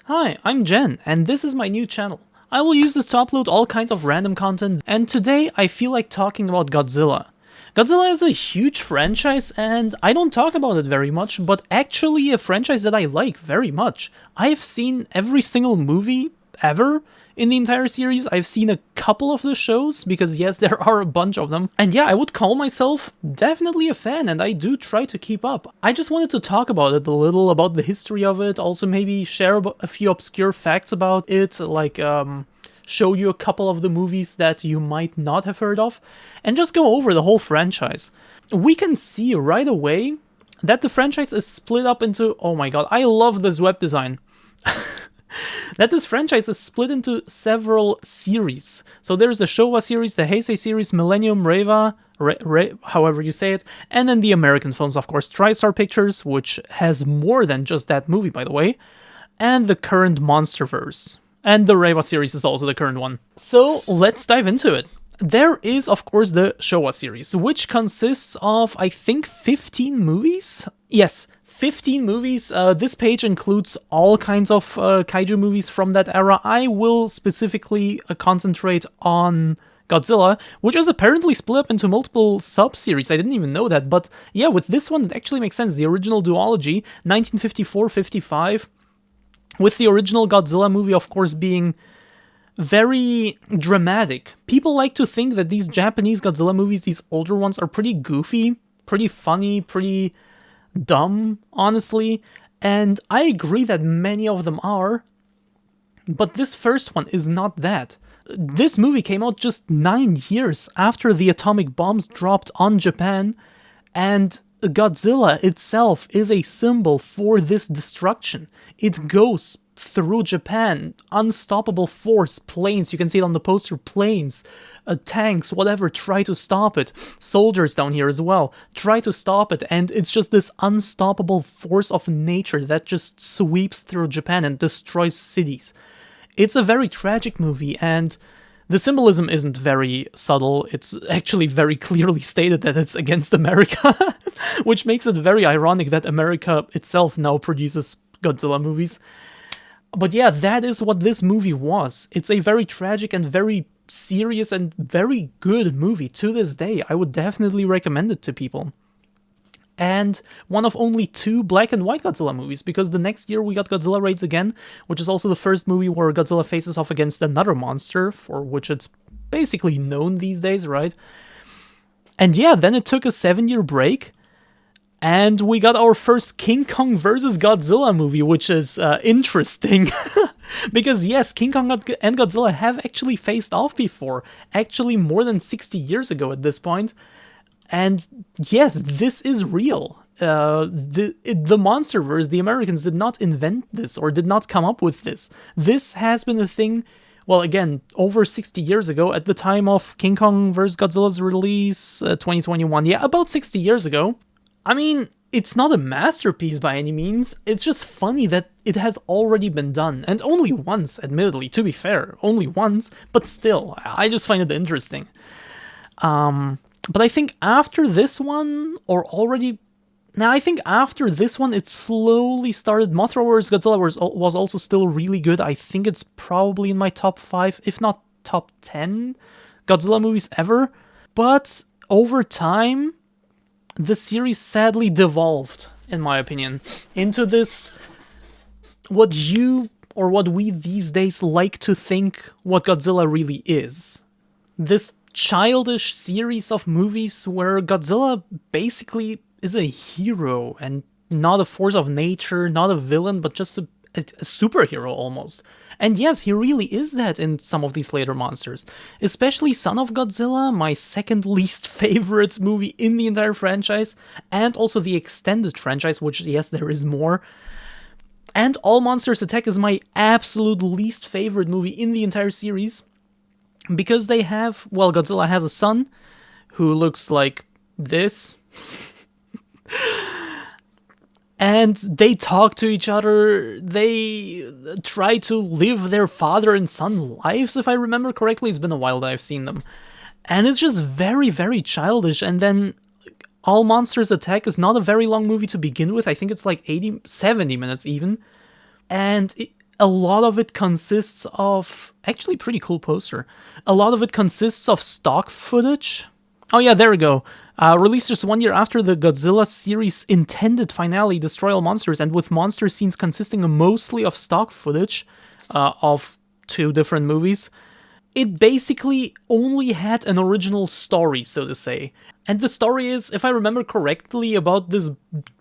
Hi, I'm Jen, and this is my new channel. I will use this to upload all kinds of random content, and today I feel like talking about Godzilla. Godzilla is a huge franchise, and I don't talk about it very much, but actually a franchise that I like very much. I have seen every single movie ever in the entire series. I've seen a couple of the shows, because yes, there are a bunch of them. And yeah, I would call myself definitely a fan, and I do try to keep up. I just wanted to talk about it a little, about the history of it, also maybe share a few obscure facts about it, like show you a couple of the movies that you might not have heard of, and just go over the whole franchise. We can see right away that the franchise is split up into, oh my god, I love this web design. That this franchise is split into several series. So there's the Shōwa series, the Heisei series, Millenium, Reiwa, however you say it, and then the American films, of course, TriStar Pictures, which has more than just that movie, by the way, and the current MonsterVerse. And the Reiwa series is also the current one. So let's dive into it. There is, of course, the Shōwa series, which consists of, I think, 15 movies? Yes, 15 movies. This page includes all kinds of kaiju movies from that era. I will specifically concentrate on Godzilla, which is apparently split up into multiple sub-series. I didn't even know that, but yeah, with this one, it actually makes sense. The original duology, 1954-55, with the original Godzilla movie, of course, being very dramatic. People like to think that these Japanese Godzilla movies, these older ones, are pretty goofy, pretty funny, pretty dumb, honestly, and I agree that many of them are, but this first one is not that. This movie came out just 9 years after the atomic bombs dropped on Japan, and Godzilla itself is a symbol for this destruction. It goes through Japan, unstoppable force, planes, you can see it on the poster, planes, tanks, whatever, try to stop it. Soldiers down here as well, try to stop it, and it's just this unstoppable force of nature that just sweeps through Japan and destroys cities. It's a very tragic movie, and the symbolism isn't very subtle. It's actually very clearly stated that it's against America, which makes it very ironic that America itself now produces Godzilla movies. But yeah, that is what this movie was. It's a very tragic and very serious and very good movie to this day. I would definitely recommend it to people. And one of only 2 black and white Godzilla movies, because the next year we got Godzilla Raids Again, which is also the first movie where Godzilla faces off against another monster, for which it's basically known these days, right? And yeah, then it took a 7-year break, and we got our first King Kong vs. Godzilla movie, which is interesting. Because yes, King Kong and Godzilla have actually faced off before, actually more than 60 years ago at this point. And yes, this is real. The MonsterVerse, the Americans did not invent this or did not come up with this. This has been a thing, well, again, over 60 years ago at the time of King Kong vs. Godzilla's release, 2021. Yeah, about 60 years ago. I mean, it's not a masterpiece by any means. It's just funny that it has already been done. And only once, admittedly, to be fair. Only once, but still, I just find it interesting. But I think after this one, or already... Now, I think after this one, it slowly started... Mothra vs. Godzilla was also still really good. I think it's probably in my top 5, if not top 10 Godzilla movies ever. But over time, the series sadly devolved, in my opinion, into this... what you, or what we these days like to think what Godzilla really is. This childish series of movies where Godzilla basically is a hero and not a force of nature, not a villain, but just a superhero almost. And yes, he really is that in some of these later monsters. Especially Son of Godzilla, my second least favorite movie in the entire franchise, and also the extended franchise, which yes, there is more. And All Monsters Attack is my absolute least favorite movie in the entire series. Because they have, well, Godzilla has a son who looks like this. And they talk to each other, they try to live their father and son lives, if I remember correctly. It's been a while that I've seen them. And it's just very, very childish. And then All Monsters Attack is not a very long movie to begin with. I think it's like 70 minutes even. And a lot of it consists of... Actually, pretty cool poster. A lot of it consists of stock footage. Oh yeah, there we go. Released just 1 year after the Godzilla series' intended finale, Destroy All Monsters, and with monster scenes consisting mostly of stock footage of 2 different movies. It basically only had an original story, so to say. And the story is, if I remember correctly, about this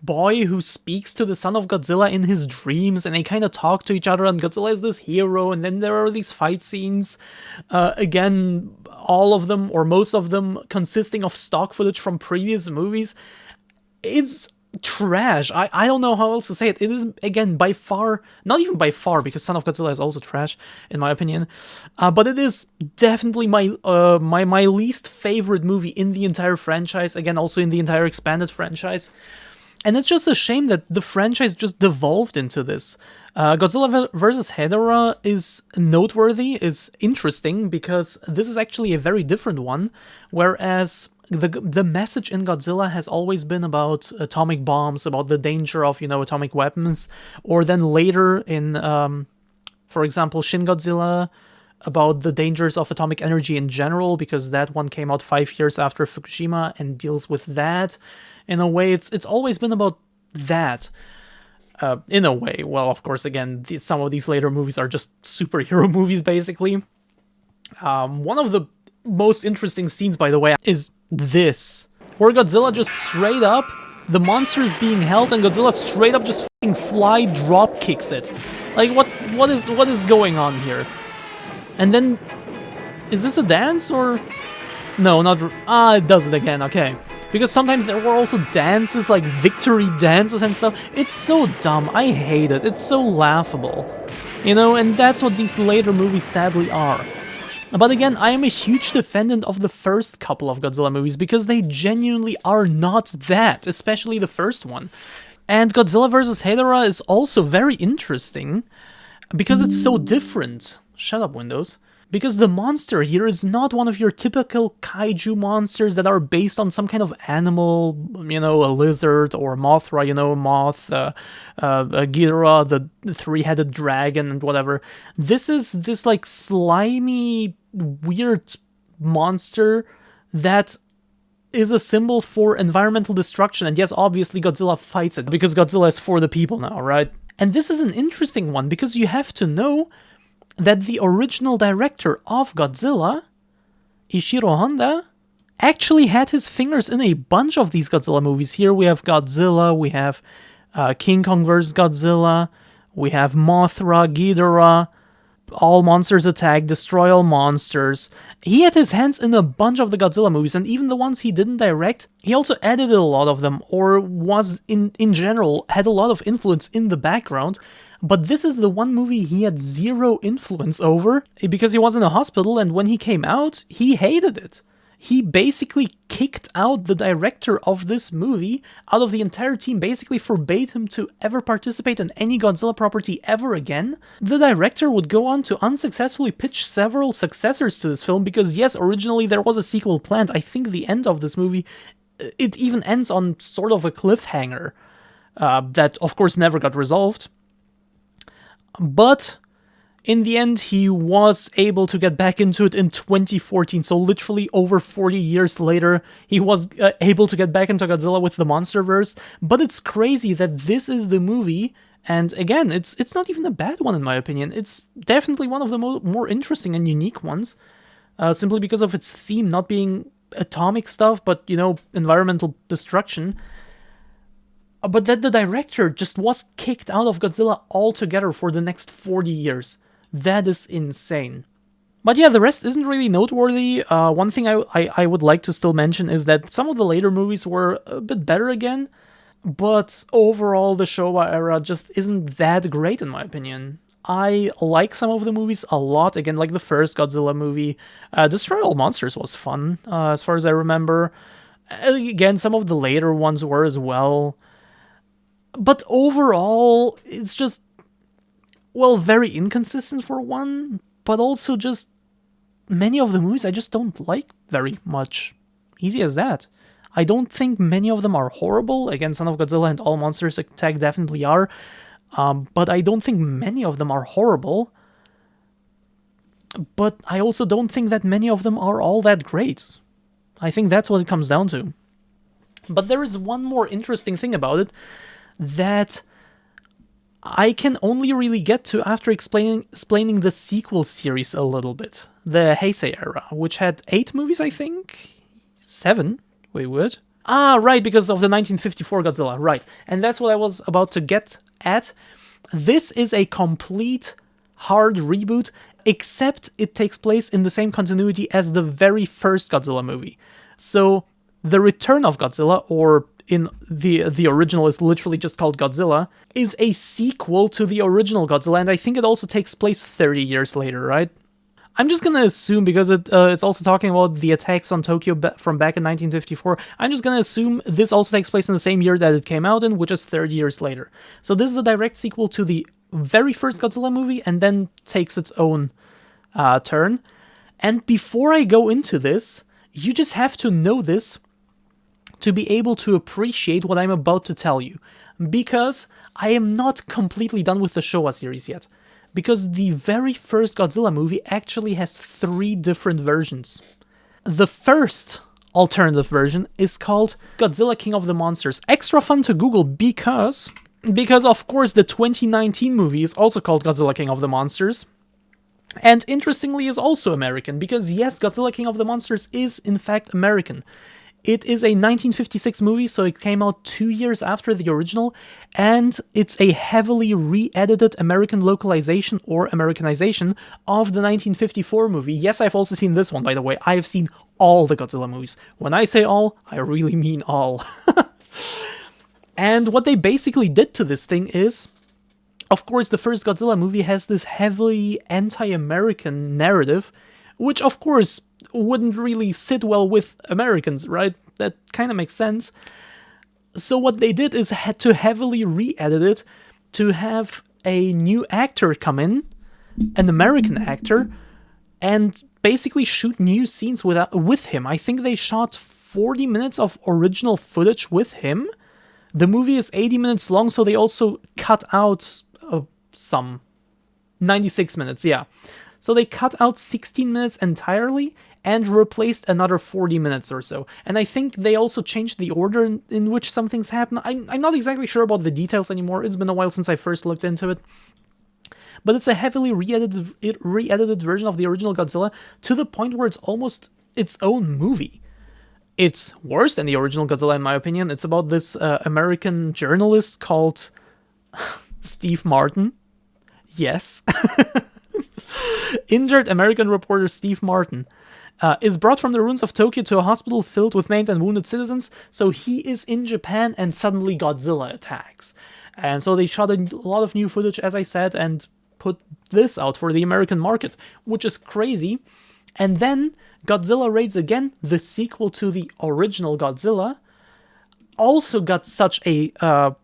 boy who speaks to the son of Godzilla in his dreams, and they kind of talk to each other, and Godzilla is this hero, and then there are these fight scenes. Again, all of them, or most of them, consisting of stock footage from previous movies. It's trash. I don't know how else to say it. It is, again, by far, not even by far, because Son of Godzilla is also trash, in my opinion, but it is definitely my my least favorite movie in the entire franchise, again, also in the entire expanded franchise. And it's just a shame that the franchise just devolved into this. Godzilla vs. Hedorah is noteworthy, is interesting, because this is actually a very different one, whereas the message in Godzilla has always been about atomic bombs, about the danger of, atomic weapons, or then later in, for example, Shin Godzilla, about the dangers of atomic energy in general, because that one came out 5 years after Fukushima and deals with that. In a way, it's always been about that. In a way. Well, of course, again, some of these later movies are just superhero movies, basically. One of the most interesting scenes, by the way, is this, where Godzilla just straight up, the monster is being held, and Godzilla straight up just fucking fly drop kicks it. Like, what is going on here? And then, is this a dance, or... No, not... it does it again, okay. Because sometimes there were also dances, like victory dances and stuff. It's so dumb, I hate it, it's so laughable. And that's what these later movies sadly are. But again, I am a huge defendant of the first couple of Godzilla movies, because they genuinely are not that, especially the first one. And Godzilla vs. Hedorah is also very interesting, because it's so different. Shut up, Windows. Because the monster here is not one of your typical kaiju monsters that are based on some kind of animal, a lizard, or Mothra, Moth, Ghidorah, the three-headed dragon, and whatever. This is this, like, slimy, weird monster that is a symbol for environmental destruction. And yes, obviously Godzilla fights it, because Godzilla is for the people now, right? And this is an interesting one, because you have to know that the original director of Godzilla, Ishiro Honda, actually had his fingers in a bunch of these Godzilla movies. Here we have Godzilla, we have King Kong vs. Godzilla, we have Mothra, Ghidorah, All Monsters Attack, Destroy All Monsters. He had his hands in a bunch of the Godzilla movies, and even the ones he didn't direct, he also edited a lot of them, or was, in general, had a lot of influence in the background. But this is the one movie he had zero influence over, because he was in a hospital, and when he came out, he hated it. He basically kicked out the director of this movie out of the entire team, basically forbade him to ever participate in any Godzilla property ever again. The director would go on to unsuccessfully pitch several successors to this film, because yes, originally there was a sequel planned. I think the end of this movie, it even ends on sort of a cliffhanger that of course never got resolved. But in the end, he was able to get back into it in 2014, so literally over 40 years later, he was able to get back into Godzilla with the MonsterVerse. But it's crazy that this is the movie, and again, it's not even a bad one in my opinion. It's definitely one of the more interesting and unique ones, simply because of its theme not being atomic stuff, but, environmental destruction. But that the director just was kicked out of Godzilla altogether for the next 40 years. That is insane. But yeah, the rest isn't really noteworthy. One thing I would like to still mention is that some of the later movies were a bit better again, but overall the Shōwa era just isn't that great in my opinion. I like some of the movies a lot, again, like the first Godzilla movie. Destroy All Monsters was fun, as far as I remember. Again, some of the later ones were as well. But overall, it's just, well, very inconsistent for one, but also just many of the movies I just don't like very much. Easy as that. I don't think many of them are horrible. Again, Son of Godzilla and All Monsters Attack definitely are. but I don't think many of them are horrible. But I also don't think that many of them are all that great. I think that's what it comes down to. But there is one more interesting thing about it that I can only really get to after explaining the sequel series a little bit. The Heisei era, which had 8 movies, I think? 7? Wait, what? Ah, right, because of the 1954 Godzilla, right. And that's what I was about to get at. This is a complete hard reboot, except it takes place in the same continuity as the very first Godzilla movie. So, The Return of Godzilla, or in the original is literally just called Godzilla, is a sequel to the original Godzilla, and I think it also takes place 30 years later, right? I'm just gonna assume, because it's also talking about the attacks on Tokyo from back in 1954, I'm just gonna assume this also takes place in the same year that it came out in, which is 30 years later. So this is a direct sequel to the very first Godzilla movie, and then takes its own turn. And before I go into this, you just have to know this to be able to appreciate what I'm about to tell you, because I am not completely done with the Shōwa series yet. Because the very first Godzilla movie actually has 3 different versions. The first alternative version is called Godzilla King of the Monsters. Extra fun to Google because of course the 2019 movie is also called Godzilla King of the Monsters. And interestingly is also American, because yes, Godzilla King of the Monsters is in fact American. It is a 1956 movie, so it came out 2 years after the original, and it's a heavily re-edited American localization or Americanization of the 1954 movie. Yes, I've also seen this one, by the way. I have seen all the Godzilla movies. When I say all, I really mean all. And what they basically did to this thing is, of course, the first Godzilla movie has this heavily anti-American narrative, which of course wouldn't really sit well with Americans, right? That kind of makes sense. So what they did is had to heavily re-edit it to have a new actor come in, an American actor, and basically shoot new scenes with him. I think they shot 40 minutes of original footage with him. The movie is 80 minutes long, so they also cut out some 96 minutes, yeah. So they cut out 16 minutes entirely and replaced another 40 minutes or so. And I think they also changed the order in which some things happen. I'm not exactly sure about the details anymore. It's been a while since I first looked into it. But it's a heavily re-edited version of the original Godzilla, to the point where it's almost its own movie. It's worse than the original Godzilla, in my opinion. It's about this American journalist called Steve Martin. Yes. Injured American reporter Steve Martin is brought from the ruins of Tokyo to a hospital filled with maimed and wounded citizens. So he is in Japan, and suddenly Godzilla attacks. And so they shot a lot of new footage, as I said, and put this out for the American market, which is crazy. And then Godzilla Raids Again, the sequel to the original Godzilla, also got such a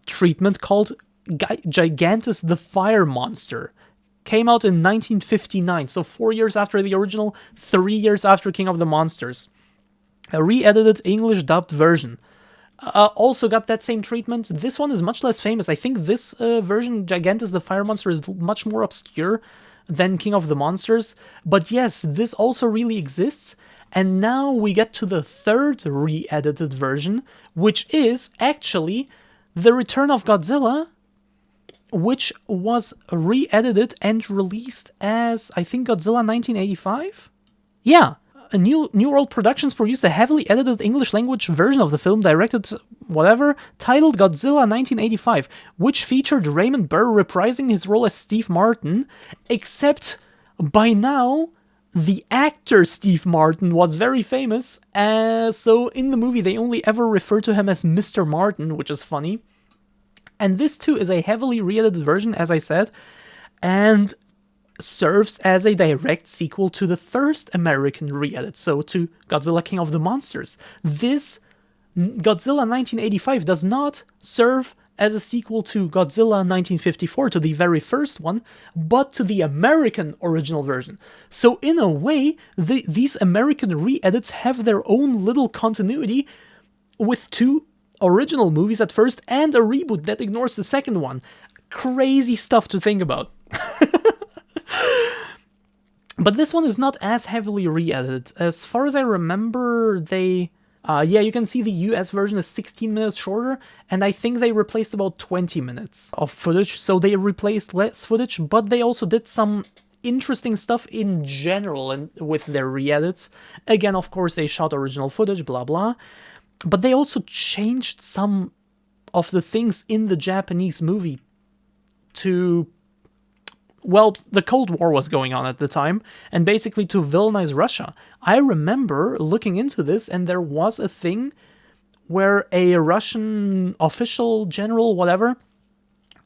treatment called Gigantus the Fire Monster. Came out in 1959, so 4 years after the original, 3 years after King of the Monsters. A re-edited English dubbed version. Also got that same treatment. This one is much less famous. I think this version, Gigantus the Fire Monster, is much more obscure than King of the Monsters. But yes, this also really exists. And now we get to the third re-edited version, which is actually The Return of Godzilla, which was re-edited and released as, I think, Godzilla 1985? Yeah, New World Productions produced a heavily edited English-language version of the film, directed whatever, titled Godzilla 1985, which featured Raymond Burr reprising his role as Steve Martin, except by now, the actor Steve Martin was very famous, so in the movie they only ever refer to him as Mr. Martin, which is funny. And this too is a heavily re-edited version, as I said, and serves as a direct sequel to the first American re-edit, so to Godzilla King of the Monsters. This Godzilla 1985 does not serve as a sequel to Godzilla 1954, to the very first one, but to the American original version. So in a way, these American re-edits have their own little continuity with 2 original movies at first and a reboot that ignores the second one. crazy stuff to think about. But this one is not as heavily re-edited. As far as I remember, they... yeah, you can see the US version is 16 minutes shorter, and I think they replaced about 20 minutes of footage, so they replaced less footage, but they also did some interesting stuff in general and with their re-edits. Again, of course, they shot original footage, blah blah, but they also changed some of the things in the Japanese movie to... Well, the Cold War was going on at the time, and basically to villainize Russia. I remember looking into this, and there was a thing where a Russian official, general, whatever,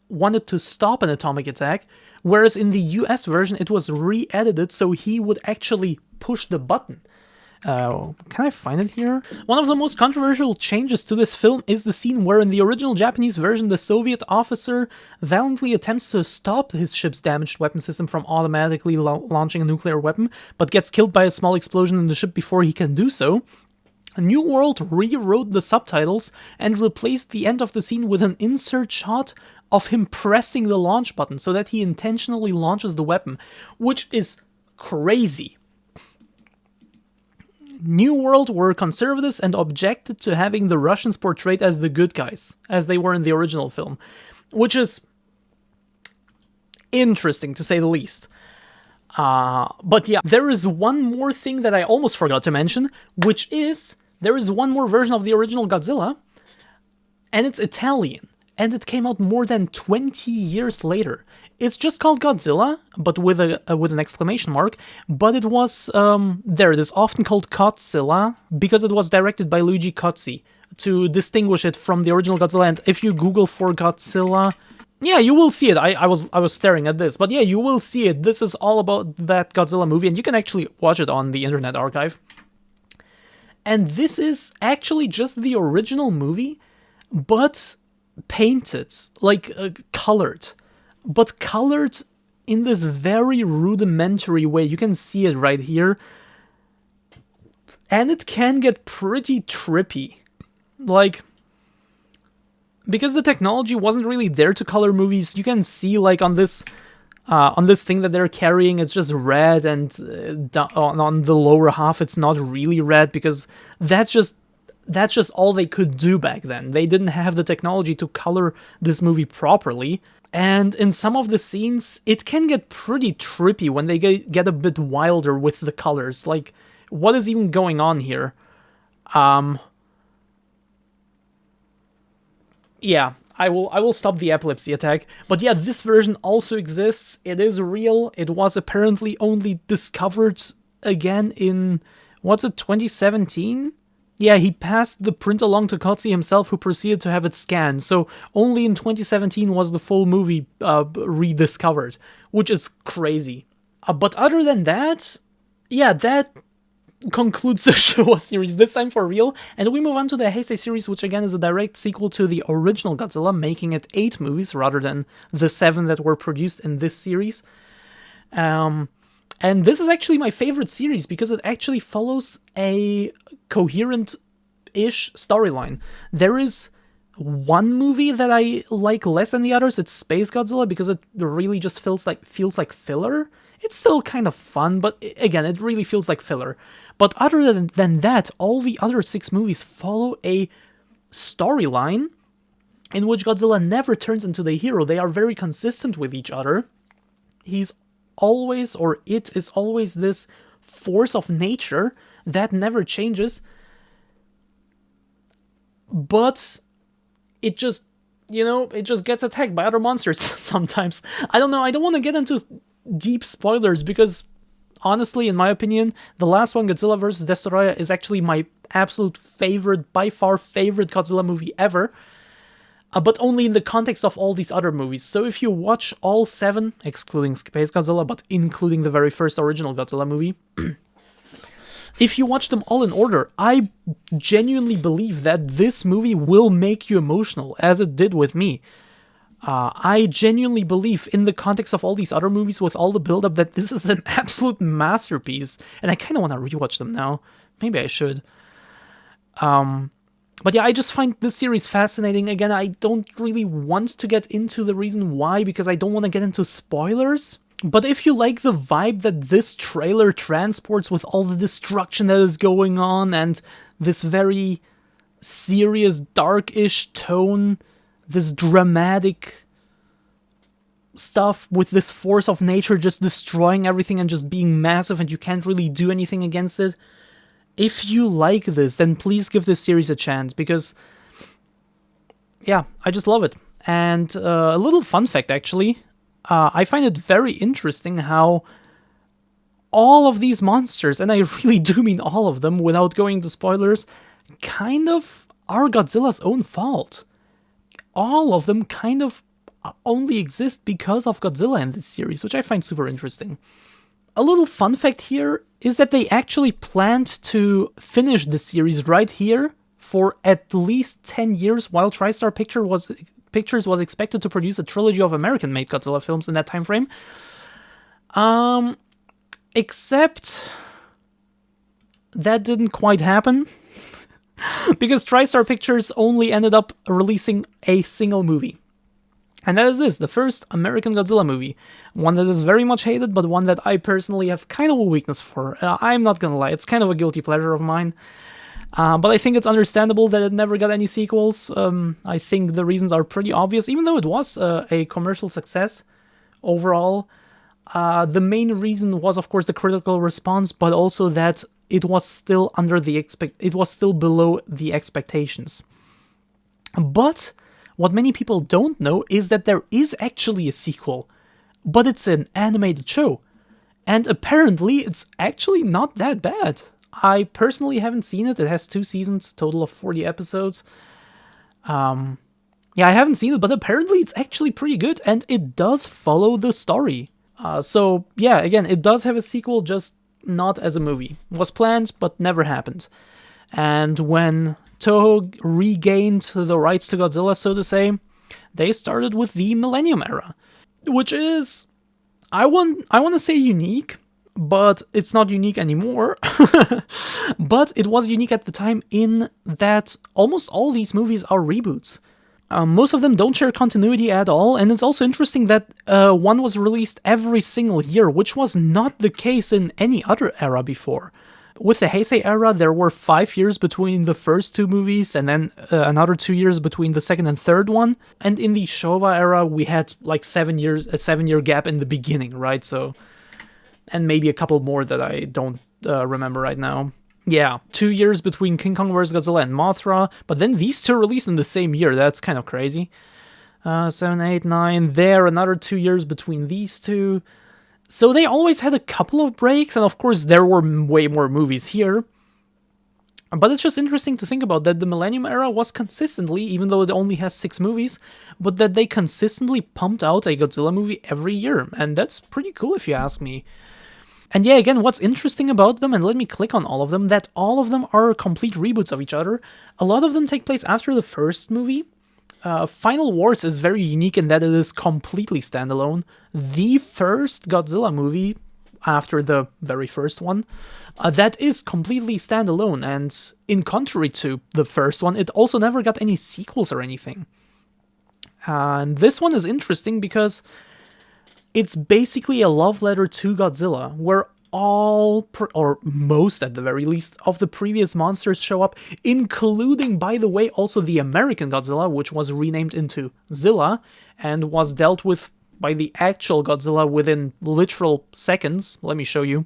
wanted to stop an atomic attack, whereas in the US version it was re-edited so he would actually push the button. Can I find it here? One of the most controversial changes to this film is the scene where in the original Japanese version the Soviet officer valiantly attempts to stop his ship's damaged weapon system from automatically launching a nuclear weapon, but gets killed by a small explosion in the ship before he can do so. New World rewrote the subtitles and replaced the end of the scene with an insert shot of him pressing the launch button so that he intentionally launches the weapon, which is crazy. New World were conservatives and objected to having the Russians portrayed as the good guys, as they were in the original film, which is interesting to say the least. But yeah, there is one more thing that I almost forgot to mention, which is there is one more version of the original Godzilla, and it's Italian, and it came out more than 20 years later. It's just called Godzilla, but with an exclamation mark. But it was there. It is often called Cozzilla because it was directed by Luigi Cozzi to distinguish it from the original Godzilla. And if you Google for Godzilla, yeah, you will see it. I was staring at this, but yeah, you will see it. This is all about that Godzilla movie, and you can actually watch it on the Internet Archive. And this is actually just the original movie, but painted, like colored. But colored in this very rudimentary way. You can see it right here. And it can get pretty trippy. Like, because the technology wasn't really there to color movies, you can see, like, on this thing that they're carrying, it's just red, and on the lower half, it's not really red, because that's just all they could do back then. They didn't have the technology to color this movie properly. And in some of the scenes, it can get pretty trippy when they get a bit wilder with the colors. Like, what is even going on here? Yeah, I will stop the epilepsy attack. But yeah, this version also exists. It is real. It was apparently only discovered again in, what's it, 2017? Yeah, he passed the print along to Cozzi himself, who proceeded to have it scanned, so only in 2017 was the full movie rediscovered, which is crazy. But other than that, yeah, that concludes the Shōwa series, this time for real, and we move on to the Heisei series, which again is a direct sequel to the original Godzilla, making it 8 movies rather than the 7 that were produced in this series. And this is actually my favorite series because it actually follows a coherent-ish storyline. There is one movie that I like less than the others. It's Space Godzilla because it really just feels like filler. It's still kind of fun, but again, it really feels like filler. But other than that, all the other 6 movies follow a storyline in which Godzilla never turns into the hero. They are very consistent with each other. He's always, or it is always, this force of nature that never changes, but it just, it just gets attacked by other monsters sometimes. I don't know, I don't want to get into deep spoilers because, honestly, in my opinion, the last one, Godzilla vs. Destoroyah, is actually my absolute favorite, by far favorite Godzilla movie ever. But only in the context of all these other movies. So if you watch all 7, excluding Space Godzilla, but including the very first original Godzilla movie, if you watch them all in order, I genuinely believe that this movie will make you emotional, as it did with me. I genuinely believe, in the context of all these other movies, with all the build-up, that this is an absolute masterpiece. And I kind of want to rewatch them now. Maybe I should. But yeah, I just find this series fascinating. Again, I don't really want to get into the reason why, because I don't want to get into spoilers. But if you like the vibe that this trailer transports with all the destruction that is going on and this very serious, dark-ish tone, this dramatic stuff with this force of nature just destroying everything and just being massive and you can't really do anything against it, if you like this, then please give this series a chance, because, yeah, I just love it. And a little fun fact, actually, I find it very interesting how all of these monsters, and I really do mean all of them, without going into spoilers, kind of are Godzilla's own fault. All of them kind of only exist because of Godzilla in this series, which I find super interesting. A little fun fact here is that they actually planned to finish the series right here for at least 10 years, while TriStar Pictures was expected to produce a trilogy of American-made Godzilla films in that time frame. Except that didn't quite happen, because TriStar Pictures only ended up releasing a single movie. And that is this, the first American Godzilla movie. One that is very much hated, but one that I personally have kind of a weakness for. I'm not gonna lie, it's kind of a guilty pleasure of mine. But I think it's understandable that it never got any sequels. I think the reasons are pretty obvious, even though it was a commercial success overall. The main reason was, of course, the critical response, but also that it was still below the expectations. But what many people don't know is that there is actually a sequel, but it's an animated show. And apparently it's actually not that bad. I personally haven't seen it. It has 2 seasons, a total of 40 episodes. Yeah, I haven't seen it, but apparently it's actually pretty good, and it does follow the story. So, yeah, again, it does have a sequel, just not as a movie. Was planned, but never happened. And when Toho regained the rights to Godzilla, so to say, they started with the Millenium era, which is, I want to say unique, but it's not unique anymore. But it was unique at the time in that almost all these movies are reboots. Most of them don't share continuity at all, and it's also interesting that one was released every single year, which was not the case in any other era before. With the Heisei era, there were 5 years between the first 2 movies, and then another 2 years between the second and third one. And in the Shōwa era, we had like 7 years, a 7-year gap in the beginning, right? So, and maybe a couple more that I don't remember right now. Yeah, 2 years between King Kong vs. Godzilla and Mothra, but then these 2 released in the same year. That's kind of crazy. 7, 8, 9, there, another 2 years between these 2. So they always had a couple of breaks, and of course there were way more movies here. But it's just interesting to think about that the Millennium era was consistently, even though it only has 6 movies, but that they consistently pumped out a Godzilla movie every year, and that's pretty cool if you ask me. And yeah, again, what's interesting about them, and let me click on all of them, that all of them are complete reboots of each other. A lot of them take place after the first movie. Final Wars is very unique in that it is completely standalone. The first Godzilla movie, after the very first one, that is completely standalone, and in contrary to the first one, it also never got any sequels or anything. And this one is interesting because it's basically a love letter to Godzilla, where all, or most at the very least, of the previous monsters show up, including, by the way, also the American Godzilla, which was renamed into Zilla, and was dealt with by the actual Godzilla within literal seconds. Let me show you.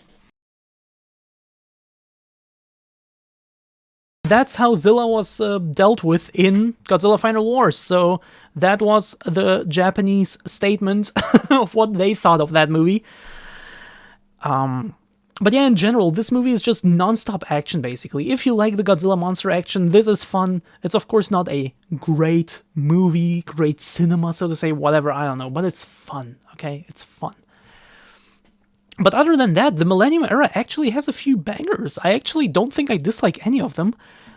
That's how Zilla was dealt with in Godzilla Final Wars, so that was the Japanese statement of what they thought of that movie. But yeah, in general, this movie is just non-stop action, basically. If you like the Godzilla monster action, this is fun. It's of course not a great movie, great cinema, so to say, whatever, I don't know, but it's fun, okay? It's fun. But other than that, the Millennium era actually has a few bangers. I actually don't think I dislike any of them.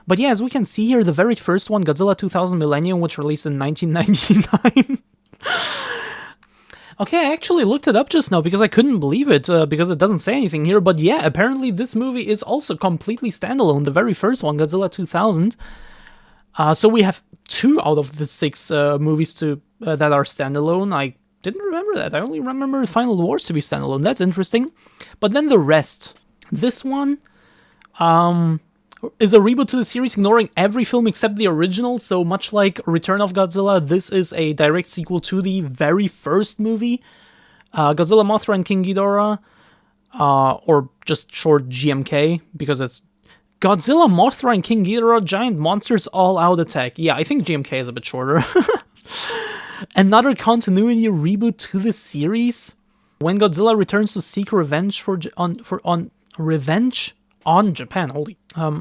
But yeah, as we can see here, the very first one, Godzilla 2000 Millennium, which released in 1999. Okay, I actually looked it up just now because I couldn't believe it, because it doesn't say anything here. But yeah, apparently this movie is also completely standalone, the very first one, Godzilla 2000. So we have 2 out of the 6 movies that are standalone. I didn't remember that. I only remember Final Wars to be standalone. That's interesting. But then the rest. This one is a reboot to the series, ignoring every film except the original. So much like Return of Godzilla, this is a direct sequel to the very first movie, Godzilla, Mothra, and King Ghidorah, or just short GMK, because it's Godzilla, Mothra, and King Ghidorah, Giant Monsters All-Out Attack. Yeah, I think GMK is a bit shorter. Another continuity reboot to the series. When Godzilla returns to seek revenge on Japan. Holy.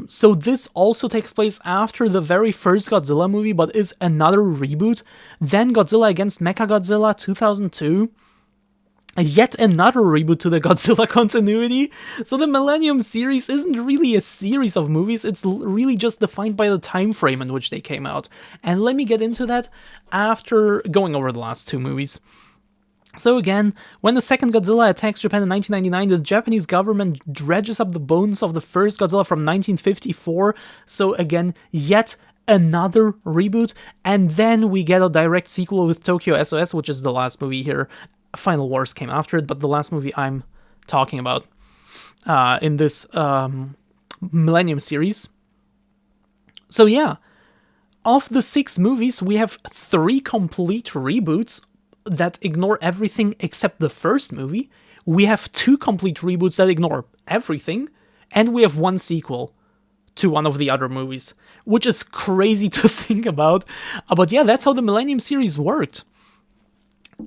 So this also takes place after the very first Godzilla movie, but is another reboot. Then Godzilla against Mechagodzilla 2002. Yet another reboot to the Godzilla continuity. So the Millenium series isn't really a series of movies, it's really just defined by the time frame in which they came out. And let me get into that after going over the last 2 movies. So again, when the second Godzilla attacks Japan in 1999, the Japanese government dredges up the bones of the first Godzilla from 1954. So again, yet another reboot. And then we get a direct sequel with Tokyo SOS, which is the last movie here. Final Wars came after it, but the last movie I'm talking about in this Millennium series. So yeah, of the 6 movies, we have 3 complete reboots that ignore everything except the first movie. We have 2 complete reboots that ignore everything, and we have 1 sequel to one of the other movies, which is crazy to think about. But yeah, that's how the Millennium series worked.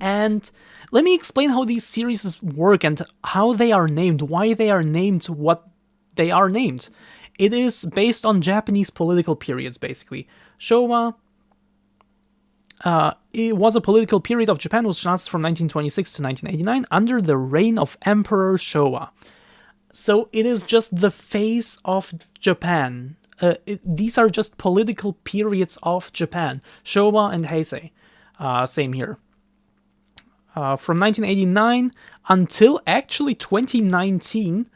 And let me explain how these series work and how they are named, why they are named what they are named. It is based on Japanese political periods, basically. Shōwa, it was a political period of Japan which lasted from 1926 to 1989 under the reign of Emperor Shōwa. So it is just the face of Japan. These are just political periods of Japan. Shōwa and Heisei. Same here. From 1989 until actually 2019.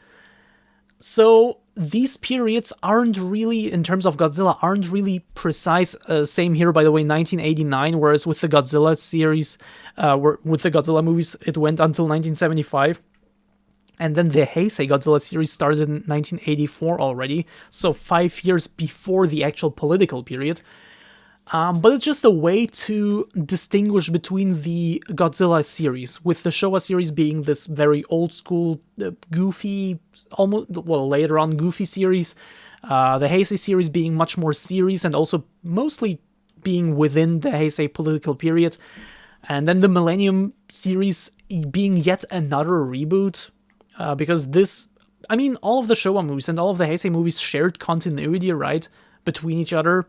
So these periods aren't really, in terms of Godzilla, aren't really precise. Same here, by the way, 1989, whereas with the Godzilla series, with the Godzilla movies, it went until 1975. And then the Heisei Godzilla series started in 1984 already, so 5 years before the actual political period. But it's just a way to distinguish between the Godzilla series, with the Shōwa series being this very old school, goofy, almost, well, later on goofy series, the Heisei series being much more serious and also mostly being within the Heisei political period, and then the Millennium series being yet another reboot, because this, I mean, all of the Shōwa movies and all of the Heisei movies shared continuity, right, between each other.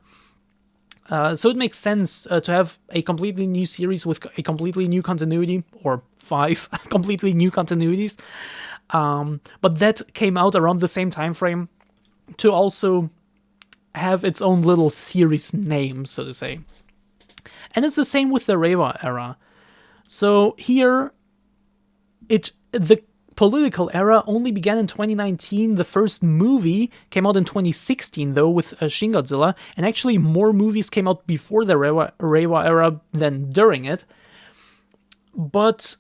So it makes sense to have a completely new series with a completely new continuity, or 5 completely new continuities. But that came out around the same time frame to also have its own little series name, so to say. And it's the same with the Reiwa era. So here, the political era only began in 2019. The first movie came out in 2016, though, with Shin Godzilla, and actually more movies came out before the Reiwa era than during it. But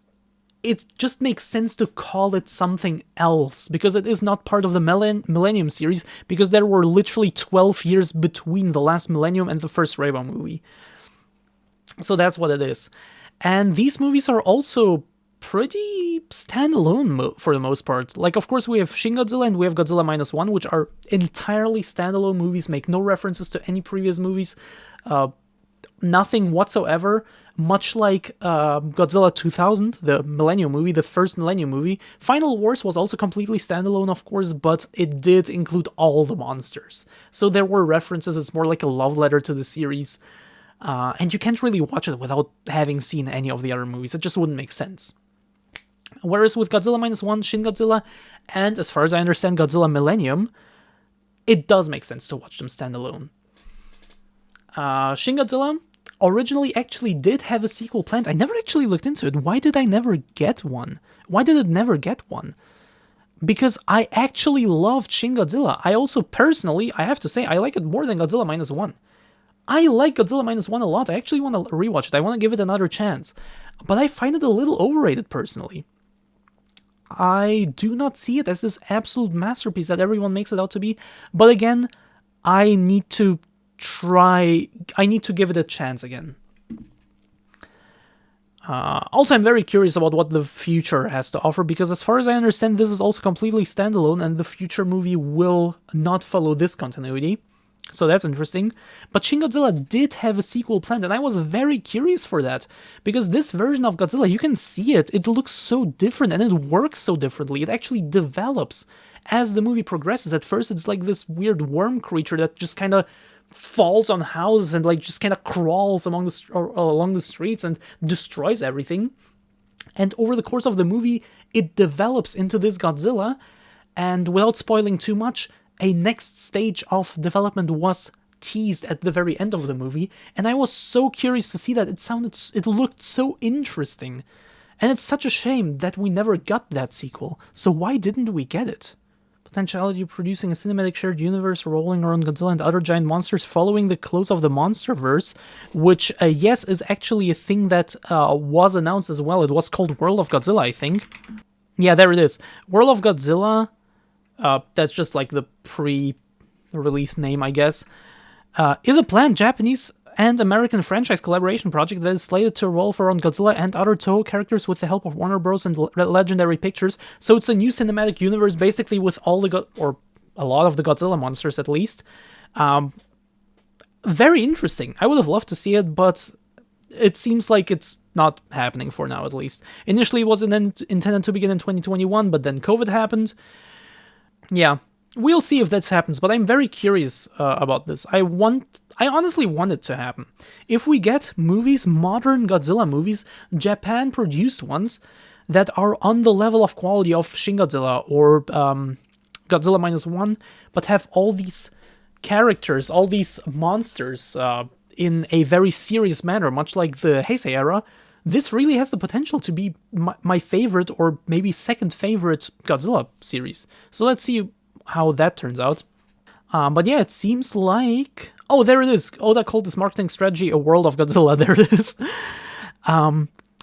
it just makes sense to call it something else, because it is not part of the Millennium series, because there were literally 12 years between the last Millennium and the first Reiwa movie. So that's what it is. And these movies are also pretty standalone for the most part. Like, of course, we have Shin Godzilla and we have Godzilla -1, which are entirely standalone movies, make no references to any previous movies, nothing whatsoever. Much like Godzilla 2000, the Millennium movie, the first Millennium movie. Final Wars was also completely standalone, of course, but it did include all the monsters. So there were references, it's more like a love letter to the series. And you can't really watch it without having seen any of the other movies. It just wouldn't make sense. Whereas with Godzilla -1, Shin Godzilla, and as far as I understand, Godzilla Millennium, it does make sense to watch them standalone. Shin Godzilla originally actually did have a sequel planned. I never actually looked into it. Why did I never get one? Why did it never get one? Because I actually loved Shin Godzilla. I also personally, I have to say, I like it more than Godzilla -1. I like Godzilla Minus One a lot. I actually want to rewatch it. I want to give it another chance. But I find it a little overrated, personally. I do not see it as this absolute masterpiece that everyone makes it out to be. But again, I need to give it a chance again. Also, I'm very curious about what the future has to offer, because as far as I understand, this is also completely standalone, and the future movie will not follow this continuity. So that's interesting. But Shin Godzilla did have a sequel planned, and I was very curious for that, because this version of Godzilla, you can see it. It looks so different, and it works so differently. It actually develops as the movie progresses. At first, it's like this weird worm creature that just kind of falls on houses and like just kind of crawls along the streets and destroys everything. And over the course of the movie, it develops into this Godzilla. And without spoiling too much, a next stage of development was teased at the very end of the movie, and I was so curious to see that. It looked so interesting, and it's such a shame that we never got that sequel. So why didn't we get it? Potentiality of producing a cinematic shared universe rolling around Godzilla and other giant monsters following the close of the MonsterVerse, which, yes, is actually a thing that was announced as well. It was called World of Godzillaa, I think. Yeah, there it is. World of Godzillaa. That's just like the pre-release name, I guess, is a planned Japanese and American franchise collaboration project that is slated to revolve around Godzilla and other Toho characters with the help of Warner Bros. And Legendary Pictures. So it's a new cinematic universe, basically, with all or a lot of the Godzilla monsters, at least. Very interesting. I would have loved to see it, but it seems like it's not happening for now, at least. Initially, it was intended to begin in 2021, but then COVID happened. Yeah, we'll see if that happens, but I'm very curious about this. I honestly want it to happen. If we get movies, modern Godzilla movies, Japan-produced ones, that are on the level of quality of Shin Godzilla or Godzilla Minus One, but have all these characters, all these monsters in a very serious manner, much like the Heisei era, this really has the potential to be my favorite, or maybe second favorite Godzilla series. So let's see how that turns out. But yeah, it seems like... Oh, there it is. Oda called this marketing strategy a World of Godzilla. There it is.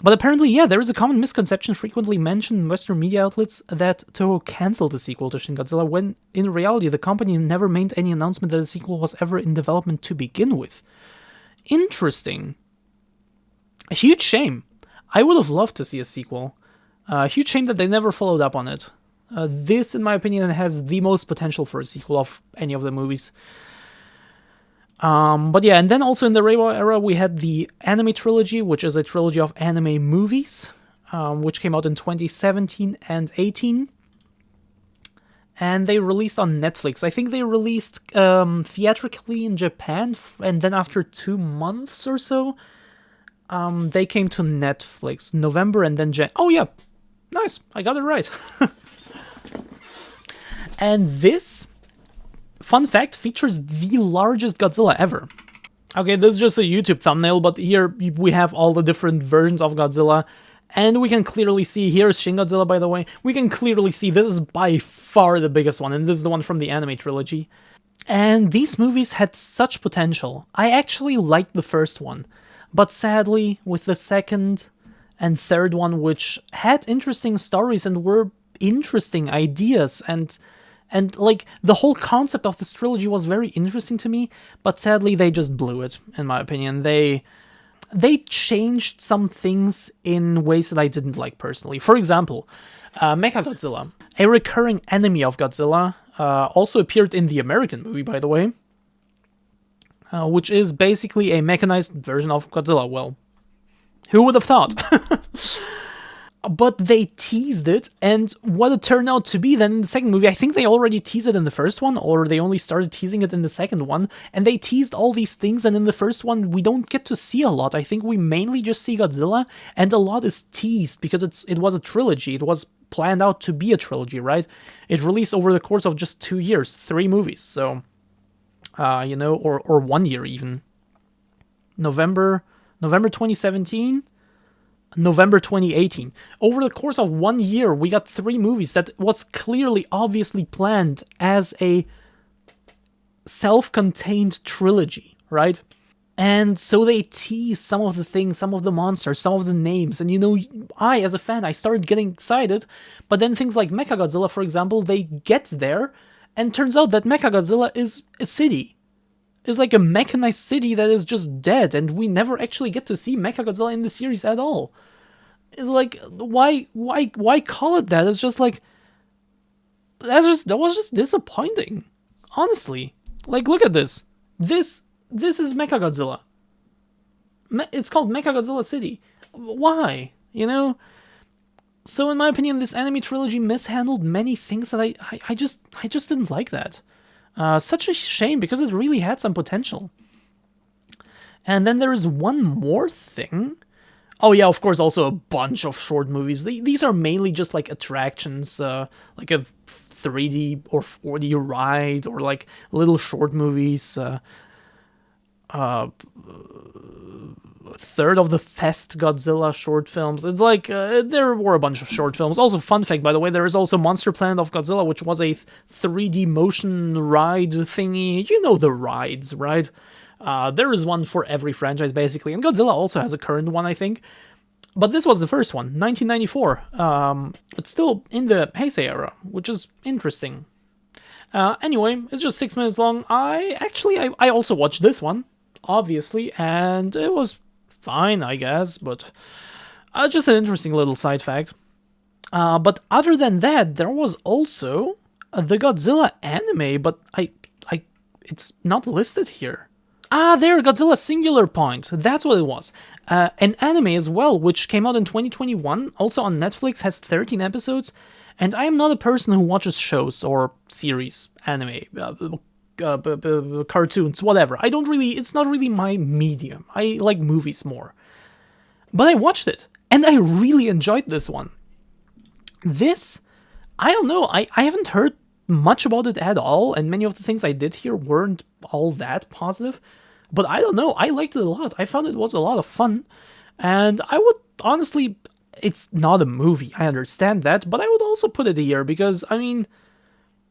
But apparently, yeah, there is a common misconception frequently mentioned in Western media outlets that Toho canceled the sequel to Shin Godzilla, when in reality the company never made any announcement that the sequel was ever in development to begin with. Interesting. A huge shame. I would have loved to see a sequel. Huge shame that they never followed up on it. This, in my opinion, has the most potential for a sequel of any of the movies. But yeah, and then also in the Reiwa era, we had the anime trilogy, which is a trilogy of anime movies, which came out in 2017 and 18. And they released on Netflix. I think they released theatrically in Japan, and then after 2 months or so, they came to Netflix. November and then Oh yeah, nice, I got it right. And this, fun fact, features the largest Godzilla ever. Okay, this is just a YouTube thumbnail, but here we have all the different versions of Godzilla. And we can clearly see, here's Shin Godzilla, by the way. We can clearly see this is by far the biggest one, and this is the one from the anime trilogy. And these movies had such potential. I actually liked the first one, but sadly, with the second and third one, which had interesting stories and were interesting ideas, and like the whole concept of this trilogy was very interesting to me, but sadly they just blew it, in my opinion. They changed some things in ways that I didn't like personally. For example, Mechagodzilla, a recurring enemy of Godzilla, also appeared in the American movie, by the way, which is basically a mechanized version of Godzilla. Well, who would have thought? But they teased it, and what it turned out to be then in the second movie, I think they already teased it in the first one, or they only started teasing it in the second one, and they teased all these things, and in the first one, we don't get to see a lot. I think we mainly just see Godzilla, and a lot is teased, because it was a trilogy. It was planned out to be a trilogy, right? It released over the course of just 2 years, 3 movies, so, or 1 year even. November 2017... November 2018. Over the course of 1 year, we got 3 movies that was clearly, obviously planned as a self-contained trilogy, right? And so they tease some of the things, some of the monsters, some of the names, and I, as a fan, I started getting excited, but then things like Mechagodzilla, for example, they get there, and turns out that Mechagodzilla is a city. It's like a mechanized city that is just dead, and we never actually get to see Mechagodzilla in the series at all. It's like, why call it that? It's just like, that was just disappointing, honestly. Like, look at this. This is Mechagodzilla. It's called Mechagodzilla City. Why? So in my opinion, this anime trilogy mishandled many things that I just didn't like that. Such a shame, because it really had some potential. And then there is one more thing. Oh yeah, of course, also a bunch of short movies. These are mainly just like attractions, like a 3D or 4D ride, or like little short movies. Third of the Fest Godzilla short films. It's like, there were a bunch of short films. Also, fun fact, by the way, there is also Monster Planet of Godzilla, which was a 3D motion ride thingy. You know the rides, right? There is one for every franchise, basically. And Godzilla also has a current one, I think. But this was the first one, 1994. But still in the Heisei era, which is interesting. Anyway, it's just 6 minutes long. I also watched this one, obviously, and it was fine, I guess, but just an interesting little side fact. But other than that, there was also the Godzilla anime, but it's not listed here. There, Godzilla Singular Point. That's what it was. An anime as well, which came out in 2021, also on Netflix, has 13 episodes, and I am not a person who watches shows or series, anime, cartoons, whatever. It's not really my medium. I like movies more. But I watched it, and I really enjoyed this one. I don't know, I haven't heard much about it at all, and many of the things I did hear weren't all that positive. But I don't know, I liked it a lot. I found it was a lot of fun, and I would honestly, it's not a movie, I understand that, but I would also put it here, because,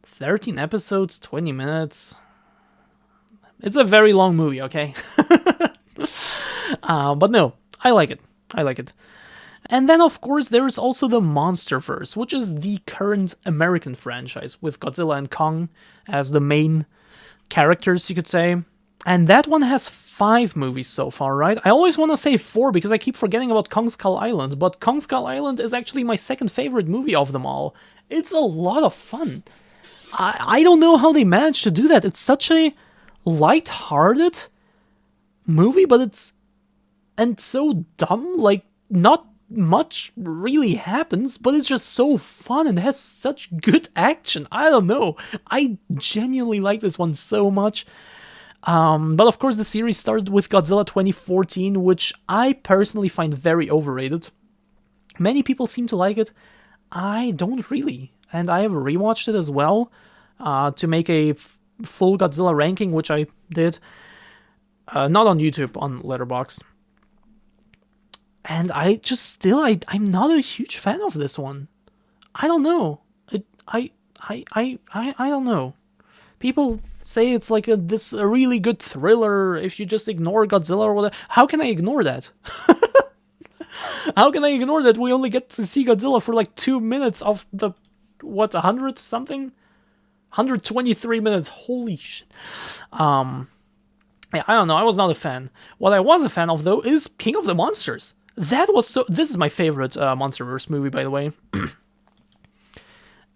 13 episodes, 20 minutes. It's a very long movie, okay? But no, I like it. And then, of course, there is also the MonsterVerse, which is the current American franchise, with Godzilla and Kong as the main characters, you could say. And that one has 5 movies so far, right? I always want to say 4 because I keep forgetting about Kong Skull Island, but Kong Skull Island is actually my second favorite movie of them all. It's a lot of fun. I don't know how they managed to do that. It's such a light-hearted movie, but it's so dumb, like, not much really happens, but it's just so fun and has such good action. I don't know. I genuinely like this one so much. But of course the series started with Godzilla 2014, which I personally find very overrated. Many people seem to like it. I don't really. And I have rewatched it as well, to make a full Godzilla ranking, which I did. Not on YouTube, on Letterboxd. And I'm not a huge fan of this one. I don't know. I don't know. People say it's like a really good thriller if you just ignore Godzilla or whatever. How can I ignore that? How can I ignore that we only get to see Godzilla for like 2 minutes of the, 100 something? 123 minutes, holy shit. Yeah, I don't know, I was not a fan. What I was a fan of, though, is King of the Monsters. This is my favorite MonsterVerse movie, by the way.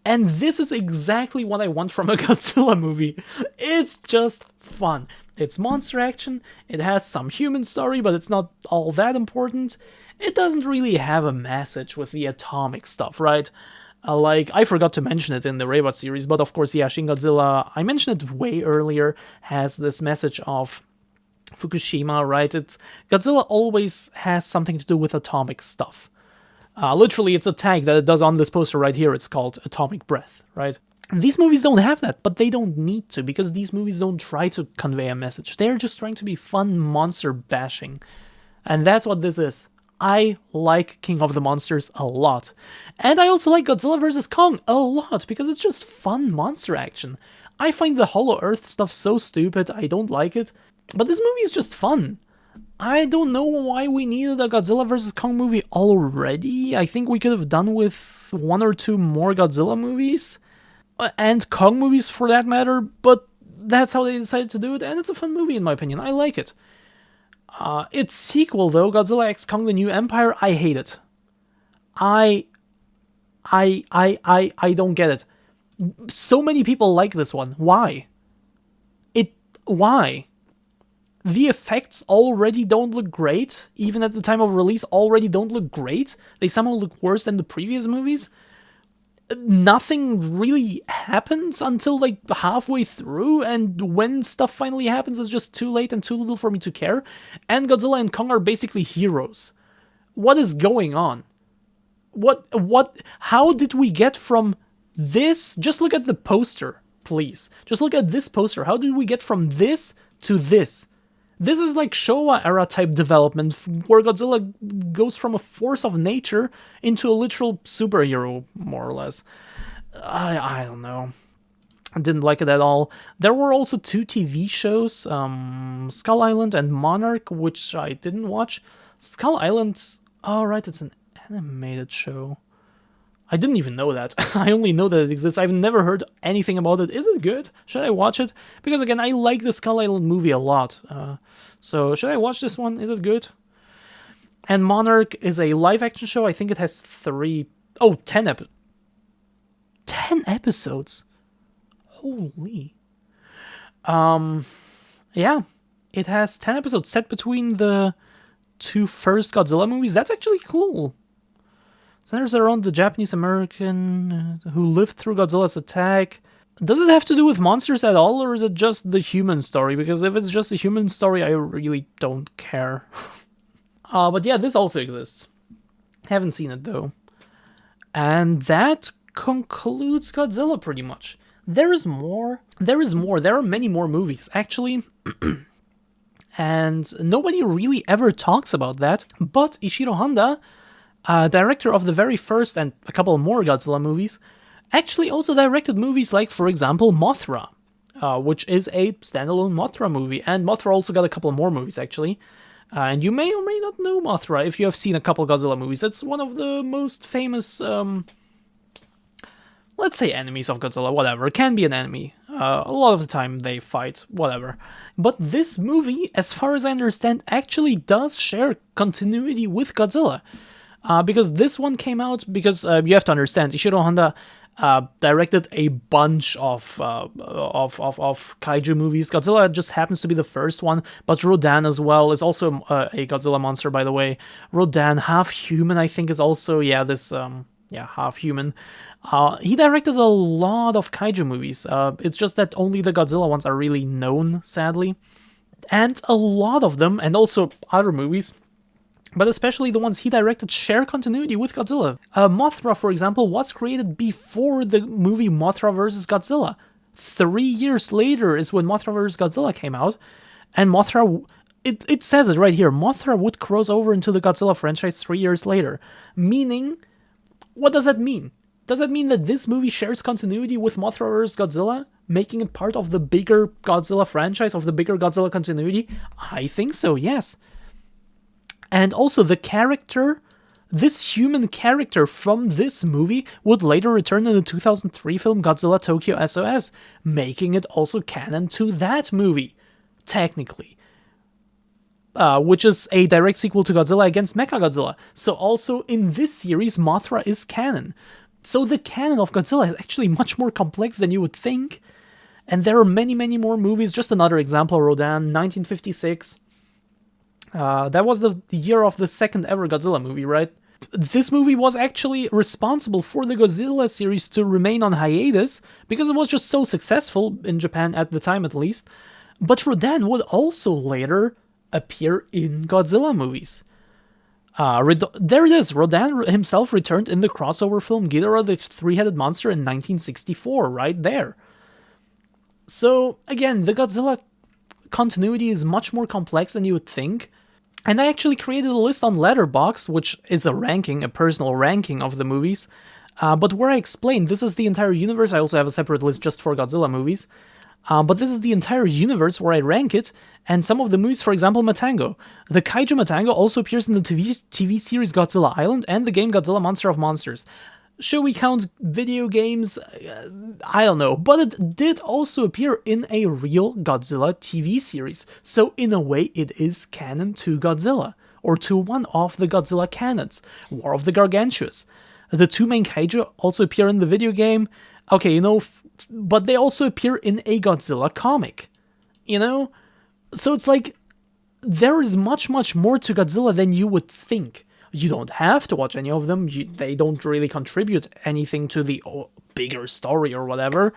And this is exactly what I want from a Godzilla movie. It's just fun. It's monster action, it has some human story, but it's not all that important. It doesn't really have a message with the atomic stuff, right? Like, I forgot to mention it in the Reiwa series, but of course, yeah, Shin Godzilla, I mentioned it way earlier, has this message of Fukushima, right? Godzilla always has something to do with atomic stuff. Literally, it's a tag that it does on this poster right here. It's called Atomic Breath, right? These movies don't have that, but they don't need to, because these movies don't try to convey a message. They're just trying to be fun monster bashing. And that's what this is. I like King of the Monsters a lot. And I also like Godzilla vs. Kong a lot, because it's just fun monster action. I find the Hollow Earth stuff so stupid, I don't like it. But this movie is just fun. I don't know why we needed a Godzilla vs. Kong movie already. I think we could have done with 1 or 2 more Godzilla movies, and Kong movies for that matter, but that's how they decided to do it, and it's a fun movie in my opinion. I like it. Its sequel though, Godzilla x Kong: The New Empire, I hate it. I don't get it. So many people like this one. Why? Why? The effects already don't look great, even at the time of release already don't look great. They somehow look worse than the previous movies. Nothing really happens until like halfway through, and when stuff finally happens, it's just too late and too little for me to care. And Godzilla and Kong are basically heroes. What is going on? How did we get from this? Just look at the poster, please. Just look at this poster. How did we get from this to this? This is like Shōwa era type development, where Godzilla goes from a force of nature into a literal superhero, more or less. I don't know. I didn't like it at all. There were also 2 TV shows, Skull Island and Monarch, which I didn't watch. Skull Island, oh right, it's an animated show. I didn't even know that. I only know that it exists. I've never heard anything about it. Is it good? Should I watch it? Because again, I like the Skull Island movie a lot. So should I watch this one? Is it good? And Monarch is a live action show. I think it has 10 episodes. Holy. Yeah. It has 10 episodes set between the 2 first Godzilla movies. That's actually cool. Centers around the Japanese American who lived through Godzilla's attack. Does it have to do with monsters at all, or is it just the human story? Because if it's just a human story, I really don't care. But yeah, this also exists. Haven't seen it though. And that concludes Godzilla pretty much. There is more. There are many more movies, actually. And nobody really ever talks about that. But Ishiro Honda, director of the very first and a couple more Godzilla movies, actually also directed movies like, for example, Mothra, which is a standalone Mothra movie. And Mothra also got a couple more movies, actually. And you may or may not know Mothra if you have seen a couple Godzilla movies. It's one of the most famous, let's say, enemies of Godzilla, whatever. It can be an enemy. A lot of the time they fight, whatever. But this movie, as far as I understand, actually does share continuity with Godzilla. Because this one came out, because you have to understand, Ishiro Honda directed a bunch of kaiju movies. Godzilla just happens to be the first one, but Rodan as well is also a Godzilla monster, by the way. Rodan, half human, I think, is also, half human. He directed a lot of kaiju movies. It's just that only the Godzilla ones are really known, sadly. And a lot of them, and also other movies, but especially the ones he directed, share continuity with Godzilla. Mothra, for example, was created before the movie Mothra vs. Godzilla. 3 years later is when Mothra vs. Godzilla came out, and Mothra, it says it right here, Mothra would cross over into the Godzilla franchise 3 years later. Meaning, what does that mean? Does that mean that this movie shares continuity with Mothra vs. Godzilla, making it part of the bigger Godzilla franchise, of the bigger Godzilla continuity? I think so, yes. And also the character, this human character from this movie would later return in the 2003 film Godzilla Tokyo SOS, making it also canon to that movie, technically. Which is a direct sequel to Godzilla against Mechagodzilla. So also in this series, Mothra is canon. So the canon of Godzilla is actually much more complex than you would think. And there are many, many more movies. Just another example, Rodan, 1956. That was the year of the second ever Godzilla movie, right? This movie was actually responsible for the Godzilla series to remain on hiatus because it was just so successful in Japan at the time, at least. But Rodan would also later appear in Godzilla movies. There it is. Rodan himself returned in the crossover film Ghidorah the Three-Headed Monster in 1964, right there. So, again, the Godzilla continuity is much more complex than you would think. And I actually created a list on Letterboxd, which is a ranking, a personal ranking of the movies. But where I explain, this is the entire universe. I also have a separate list just for Godzilla movies. But this is the entire universe where I rank it, and some of the movies, for example, Matango. The kaiju Matango also appears in the TV series Godzilla Island and the game Godzilla Monster of Monsters. Should we count video games? I don't know, but it did also appear in a real Godzilla TV series, so in a way it is canon to Godzilla, or to one of the Godzilla canons, War of the Gargantuas. The two main kaiju also appear in the video game, okay, you know, but they also appear in a Godzilla comic, you know? So it's like, there is much, much more to Godzilla than you would think. You don't have to watch any of them, they don't really contribute anything to the bigger story or whatever.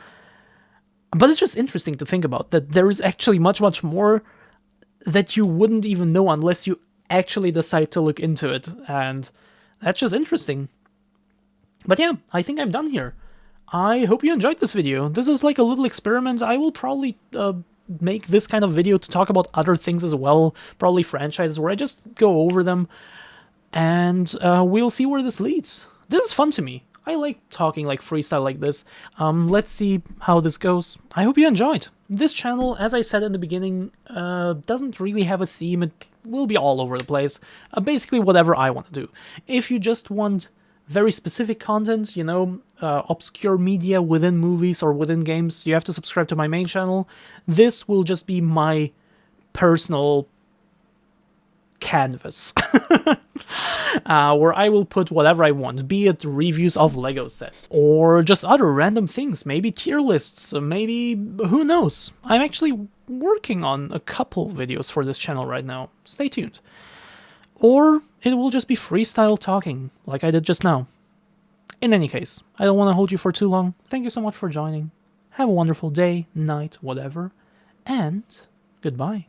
But it's just interesting to think about, that there is actually much, much more that you wouldn't even know unless you actually decide to look into it, and that's just interesting. But yeah, I think I'm done here. I hope you enjoyed this video. This is like a little experiment. I will probably make this kind of video to talk about other things as well, probably franchises where I just go over them, and we'll see where this leads. This is fun to me. I like talking like freestyle like this. Let's see how this goes. I hope you enjoyed. This channel, as I said in the beginning, doesn't really have a theme. It will be all over the place. Basically whatever I want to do. If you just want very specific content, you know, obscure media within movies or within games, you have to subscribe to my main channel. This will just be my personal canvas, where I will put whatever I want, be it reviews of Lego sets, or just other random things, maybe tier lists, maybe, who knows. I'm actually working on a couple videos for this channel right now, stay tuned. Or it will just be freestyle talking, like I did just now. In any case, I don't want to hold you for too long. Thank you so much for joining. Have a wonderful day, night, whatever, and goodbye.